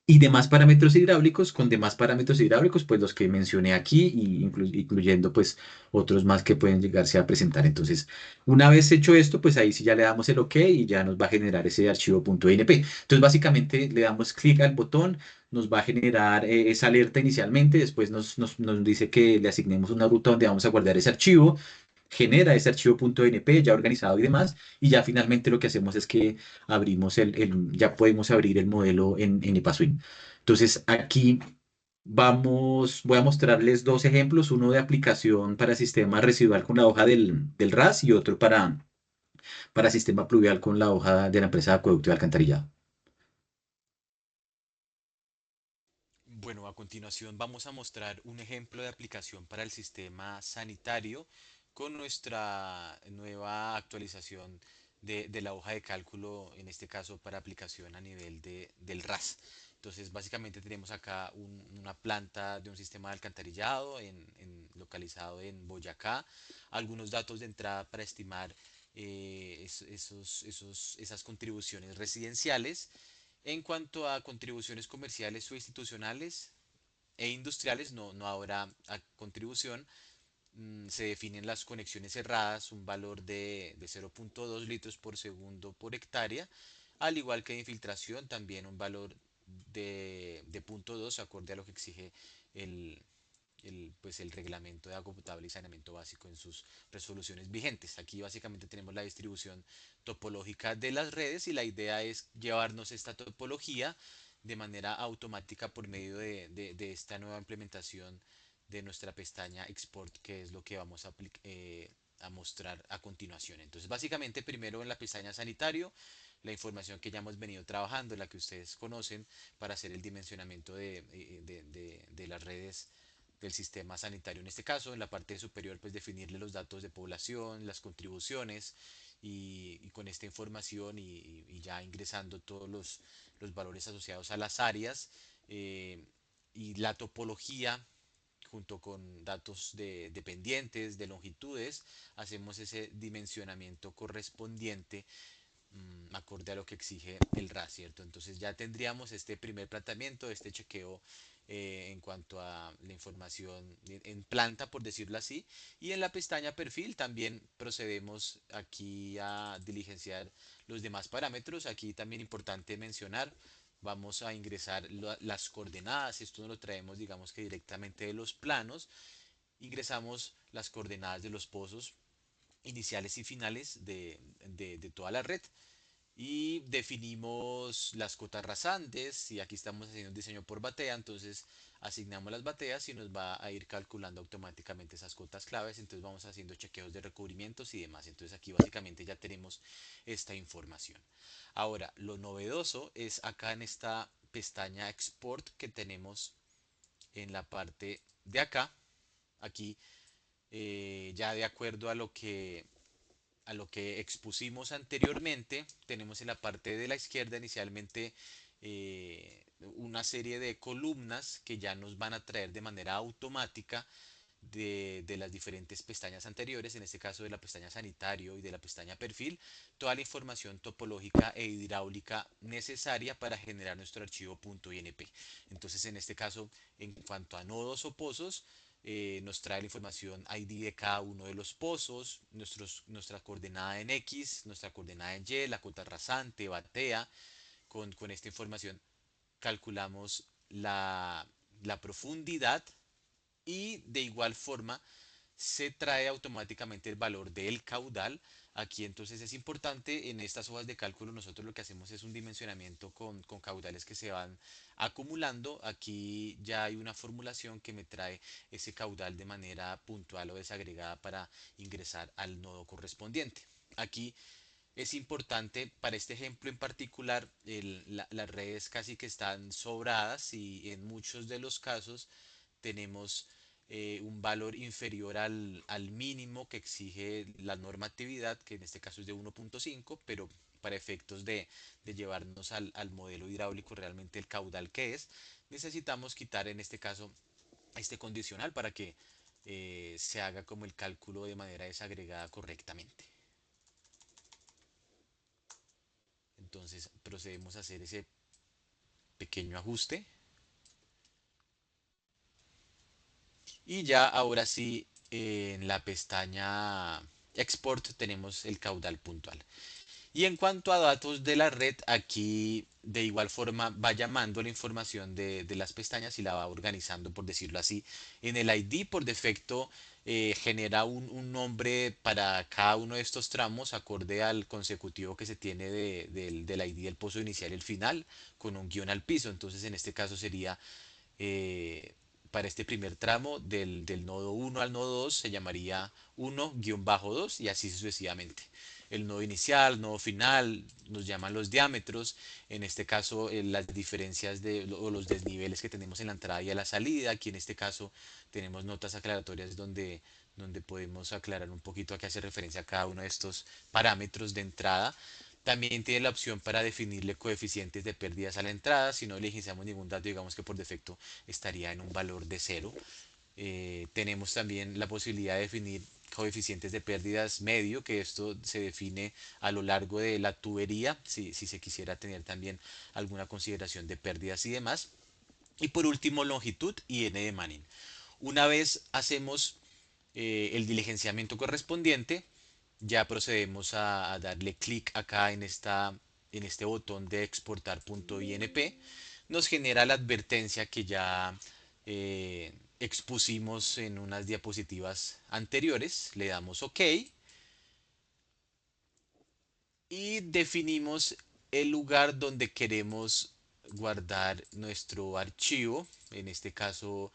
Y demás parámetros hidráulicos, con demás parámetros hidráulicos, pues los que mencioné aquí, y incluyendo pues otros más que pueden llegarse a presentar. Entonces, una vez hecho esto, pues ahí sí ya le damos el OK y ya nos va a generar ese archivo .inp. Entonces, básicamente le damos clic al botón, nos va a generar esa alerta inicialmente, después nos dice que le asignemos una ruta donde vamos a guardar ese archivo, genera ese archivo .np ya organizado y demás, y ya finalmente lo que hacemos es que abrimos ya podemos abrir el modelo en ePaswin. Entonces aquí voy a mostrarles dos ejemplos, uno de aplicación para sistema residual con la hoja del RAS y otro para sistema pluvial con la hoja de la empresa de acueducto y alcantarillado. Bueno, a continuación vamos a mostrar un ejemplo de aplicación para el sistema sanitario con nuestra nueva actualización de la hoja de cálculo, en este caso para aplicación a nivel del RAS. Entonces, básicamente tenemos acá una planta de un sistema de alcantarillado localizado en Boyacá, algunos datos de entrada para estimar esas contribuciones residenciales. En cuanto a contribuciones comerciales o institucionales e industriales, no habrá contribución. Se definen las conexiones cerradas, un valor de 0.2 litros por segundo por hectárea, al igual que de infiltración, también un valor de 0.2, acorde a lo que exige el, pues el reglamento de agua potable y saneamiento básico en sus resoluciones vigentes. Aquí básicamente tenemos la distribución topológica de las redes y la idea es llevarnos esta topología de manera automática por medio de esta nueva implementación de nuestra pestaña Export, que es lo que vamos a mostrar a continuación. Entonces, básicamente, primero en la pestaña Sanitario, la información que ya hemos venido trabajando, la que ustedes conocen, para hacer el dimensionamiento de las redes del sistema sanitario en este caso. En la parte superior, pues definirle los datos de población, las contribuciones y con esta información y ya ingresando todos los valores asociados a las áreas eh, y la topología junto con datos de dependientes, de longitudes, hacemos ese dimensionamiento correspondiente acorde a lo que exige el RAS, ¿cierto? Entonces ya tendríamos este primer planteamiento, este chequeo en cuanto a la información en planta, por decirlo así, y en la pestaña perfil también procedemos aquí a diligenciar los demás parámetros. Aquí también importante mencionar, vamos a ingresar las coordenadas, esto no lo traemos digamos que directamente de los planos, ingresamos las coordenadas de los pozos iniciales y finales de toda la red y definimos las cotas rasantes y aquí estamos haciendo un diseño por batea, entonces asignamos las bateas y nos va a ir calculando automáticamente esas cotas claves, entonces vamos haciendo chequeos de recubrimientos y demás, entonces aquí básicamente ya tenemos esta información. Ahora, lo novedoso es acá en esta pestaña Export que tenemos en la parte de acá, aquí ya de acuerdo a lo que expusimos anteriormente, tenemos en la parte de la izquierda inicialmente una serie de columnas que ya nos van a traer de manera automática de las diferentes pestañas anteriores, en este caso de la pestaña sanitario y de la pestaña perfil, toda la información topológica e hidráulica necesaria para generar nuestro archivo .inp. Entonces, en este caso, en cuanto a nodos o pozos, nos trae la información ID de cada uno de los pozos, nuestra coordenada en X, nuestra coordenada en Y, la cota rasante, batea. Con esta información calculamos la profundidad y de igual forma se trae automáticamente el valor del caudal. Aquí entonces es importante, en estas hojas de cálculo nosotros lo que hacemos es un dimensionamiento con caudales que se van acumulando. Aquí ya hay una formulación que me trae ese caudal de manera puntual o desagregada para ingresar al nodo correspondiente. Aquí es importante para este ejemplo en particular, las redes casi que están sobradas y en muchos de los casos tenemos un valor inferior al mínimo que exige la normatividad, que en este caso es de 1.5, pero para efectos de llevarnos al modelo hidráulico realmente el caudal que es, necesitamos quitar en este caso este condicional para que se haga como el cálculo de manera desagregada correctamente. Entonces procedemos a hacer ese pequeño ajuste y ya ahora sí en la pestaña Export tenemos el caudal puntual. Y en cuanto a datos de la red, aquí de igual forma va llamando la información de las pestañas y la va organizando, por decirlo así. En el ID por defecto genera un nombre para cada uno de estos tramos acorde al consecutivo que se tiene del ID del pozo inicial y el final, con un guión al piso. Entonces en este caso sería eh, para este primer tramo del nodo 1 al nodo 2 se llamaría 1-2 y así sucesivamente. El nodo inicial, nodo final, nos llaman los diámetros, en este caso las diferencias o los desniveles que tenemos en la entrada y a la salida, aquí en este caso tenemos notas aclaratorias donde podemos aclarar un poquito a qué hace referencia a cada uno de estos parámetros de entrada. También tiene la opción para definirle coeficientes de pérdidas a la entrada. Si no le ingresamos ningún dato, digamos que por defecto estaría en un valor de cero. Tenemos también la posibilidad de definir coeficientes de pérdidas medio, que esto se define a lo largo de la tubería, si se quisiera tener también alguna consideración de pérdidas y demás. Y por último, longitud y n de Manning. Una vez hacemos el diligenciamiento correspondiente, ya procedemos a darle clic acá en este botón de exportar .inp. Nos genera la advertencia que ya expusimos en unas diapositivas anteriores. Le damos OK y definimos el lugar donde queremos guardar nuestro archivo. En este caso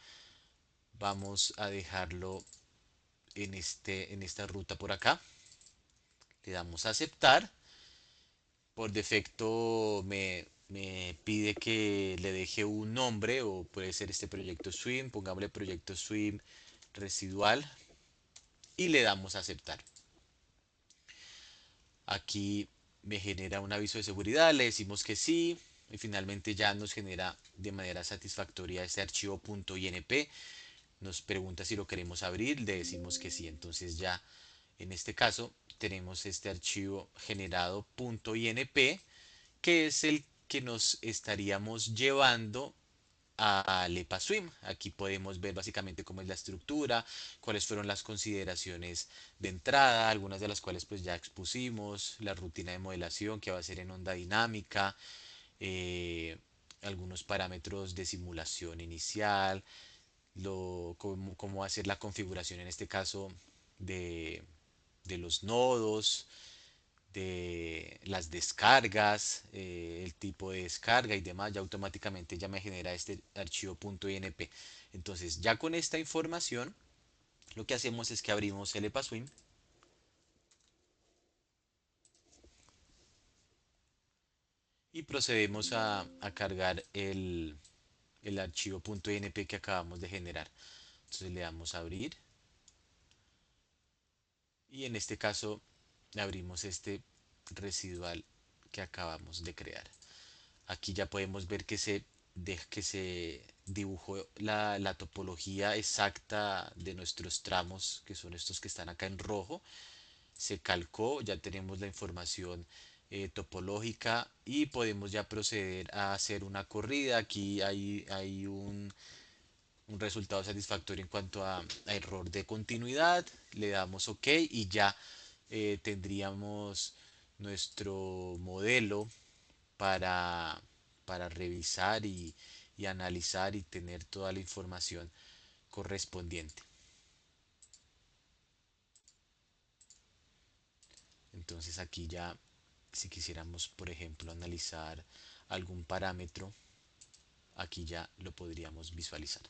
vamos a dejarlo en esta ruta por acá. Le damos a aceptar. Por defecto me pide que le deje un nombre o puede ser este proyecto Swim. Pongámosle proyecto Swim residual y le damos a aceptar. Aquí me genera un aviso de seguridad, le decimos que sí y finalmente ya nos genera de manera satisfactoria este archivo .inp. Nos pregunta si lo queremos abrir, le decimos que sí. Entonces ya en este caso tenemos este archivo generado .inp que es el que nos estaríamos llevando a LepaSwim. Aquí podemos ver básicamente cómo es la estructura, cuáles fueron las consideraciones de entrada, algunas de las cuales pues ya expusimos, la rutina de modelación que va a ser en onda dinámica, eh, algunos parámetros de simulación inicial, cómo hacer la configuración en este caso de, de los nodos, de las descargas, el tipo de descarga y demás, ya automáticamente ya me genera este archivo .inp. Entonces, ya con esta información, lo que hacemos es que abrimos el EPASWIM y procedemos a cargar el archivo .inp que acabamos de generar. Entonces le damos a abrir y en este caso abrimos este residual que acabamos de crear. Aquí ya podemos ver que se de que se dibujó la topología exacta de nuestros tramos, que son estos que están acá en rojo. Se calcó, ya tenemos la información topológica y podemos ya proceder a hacer una corrida. Aquí hay un resultado satisfactorio en cuanto a error de continuidad. Le damos OK y ya tendríamos nuestro modelo para, para revisar y analizar y tener toda la información correspondiente. Entonces aquí ya, si quisiéramos, por ejemplo, analizar algún parámetro, aquí ya lo podríamos visualizar.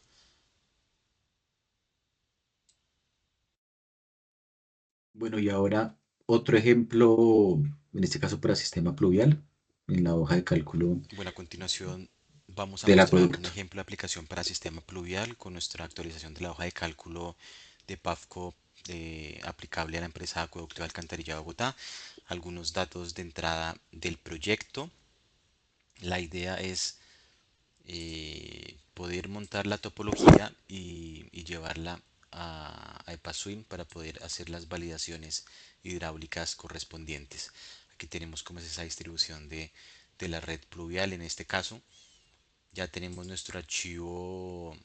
Bueno, y ahora otro ejemplo, en este caso para sistema pluvial, en la hoja de cálculo Bueno, a continuación vamos a del mostrar un acueducto. ejemplo de aplicación para sistema pluvial con nuestra actualización de la hoja de cálculo de PAFCO aplicable a la empresa de Acueducto de Alcantarilla de Bogotá. Algunos datos de entrada del proyecto. La idea es poder montar la topología y llevarla a EPASWIM para poder hacer las validaciones hidráulicas correspondientes. Aquí tenemos cómo es esa distribución de la red pluvial en este caso. Ya tenemos nuestro archivo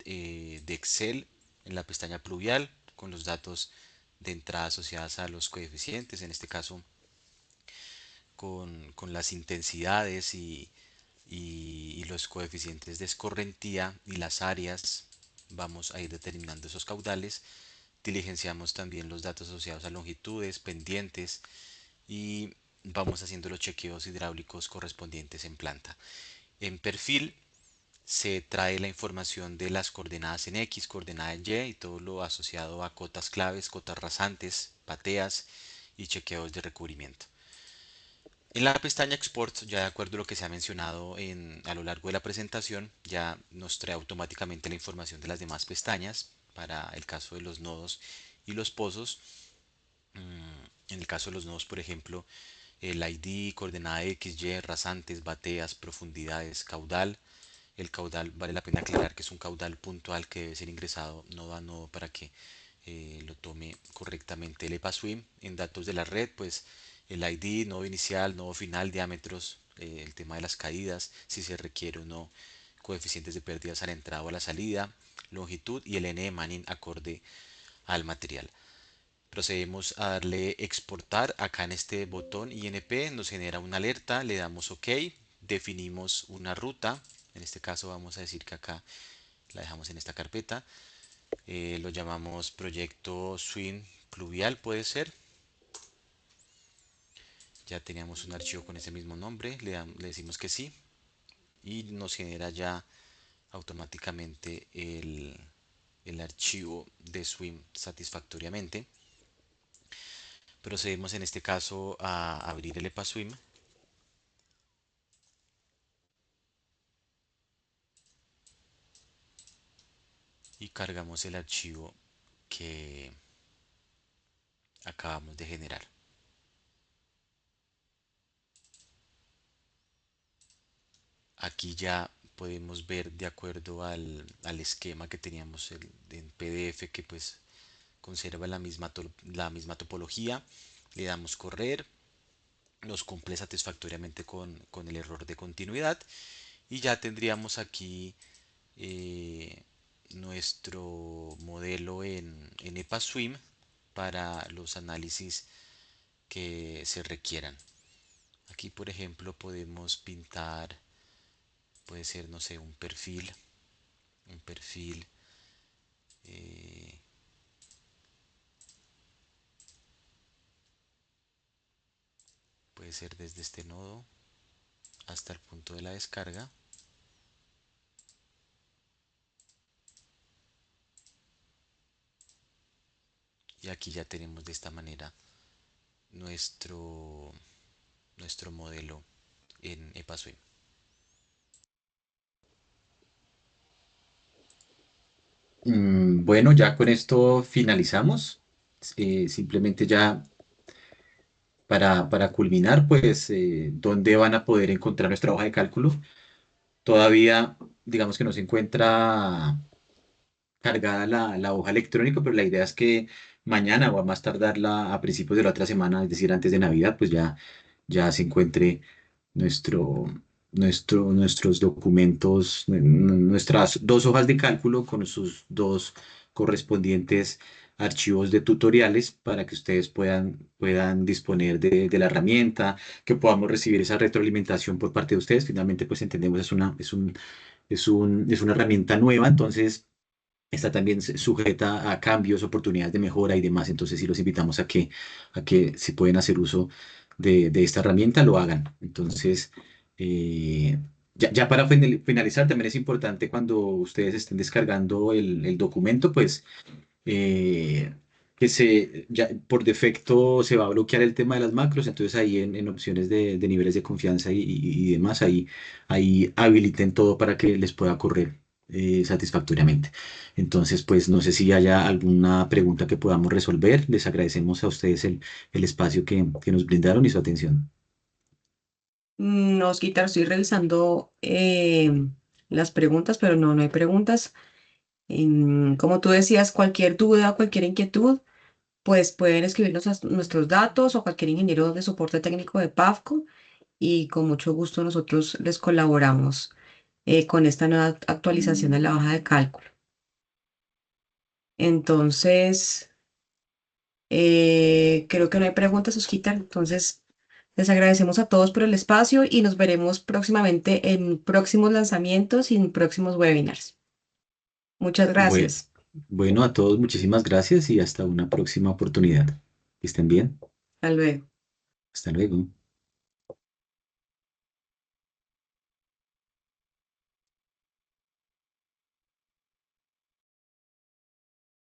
de Excel en la pestaña pluvial con los datos de entrada asociadas a los coeficientes, en este caso con las intensidades y los coeficientes de escorrentía y las áreas. Vamos a ir determinando esos caudales. Diligenciamos también los datos asociados a longitudes, pendientes y vamos haciendo los chequeos hidráulicos correspondientes en planta. En perfil se trae la información de las coordenadas en X, coordenadas en Y y todo lo asociado a cotas claves, cotas rasantes, pateas y chequeos de recubrimiento. En la pestaña Export, ya de acuerdo a lo que se ha mencionado a lo largo de la presentación, ya nos trae automáticamente la información de las demás pestañas para el caso de los nodos y los pozos. En el caso de los nodos, por ejemplo, el ID, coordenada X, Y, rasantes, bateas, profundidades, caudal. El caudal vale la pena aclarar que es un caudal puntual que debe ser ingresado nodo a nodo para que lo tome correctamente el EPA-SWIM. En datos de la red, pues el ID, nodo inicial, nodo final, diámetros, el tema de las caídas, si se requiere o no, coeficientes de pérdidas a la entrada o a la salida, longitud y el N de Manning acorde al material. Procedemos a darle exportar. Acá en este botón INP nos genera una alerta, le damos OK, definimos una ruta. En este caso vamos a decir que acá la dejamos en esta carpeta. Lo llamamos proyecto Swing Pluvial, puede ser. Ya teníamos un archivo con ese mismo nombre, le decimos que sí y nos genera ya automáticamente el archivo de Swim satisfactoriamente. Procedemos en este caso a abrir el EPA-SWIM y cargamos el archivo que acabamos de generar. Aquí ya podemos ver de acuerdo al esquema que teníamos en PDF que pues conserva la misma topología. Le damos correr, nos cumple satisfactoriamente con el error de continuidad y ya tendríamos aquí eh, nuestro modelo en EPA-SWIM para los análisis que se requieran. Aquí, por ejemplo, podemos pintar, puede ser, no sé, un perfil, eh, puede ser desde este nodo hasta el punto de la descarga. Y aquí ya tenemos de esta manera nuestro, nuestro modelo en EPA-SWIM. Bueno, ya con esto finalizamos. Simplemente ya para culminar, pues, ¿dónde van a poder encontrar nuestra hoja de cálculo? todavía, digamos que no se encuentra cargada la hoja electrónica, pero la idea es que mañana o a más tardarla a principios de la otra semana, es decir, antes de Navidad, pues ya se encuentre nuestro, nuestros documentos, nuestras dos hojas de cálculo con sus dos correspondientes archivos de tutoriales para que ustedes puedan disponer de la herramienta, que podamos recibir esa retroalimentación por parte de ustedes. Finalmente, pues entendemos, es una herramienta nueva, entonces está también sujeta a cambios, oportunidades de mejora y demás. Entonces, sí los invitamos a que si pueden hacer uso de esta herramienta, lo hagan. Entonces, ya para finalizar, también es importante cuando ustedes estén descargando el documento, pues eh, ya por defecto se va a bloquear el tema de las macros, entonces ahí en opciones de niveles de confianza y demás, ahí habiliten todo para que les pueda correr satisfactoriamente. Entonces, pues no sé si haya alguna pregunta que podamos resolver. Les agradecemos a ustedes el espacio que nos brindaron y su atención. No, Oscar, estoy revisando las preguntas, pero no hay preguntas. Como tú decías, cualquier duda, cualquier inquietud, pues pueden escribirnos a nuestros datos o cualquier ingeniero de soporte técnico de PAFCO y con mucho gusto nosotros les colaboramos con esta nueva actualización de la hoja de cálculo. Entonces, creo que no hay preguntas, Osquitar. Entonces, les agradecemos a todos por el espacio y nos veremos próximamente en próximos lanzamientos y en próximos webinars. Muchas Bue- gracias. Bueno, a todos muchísimas gracias y hasta una próxima oportunidad. Que estén bien. Hasta luego. Hasta luego.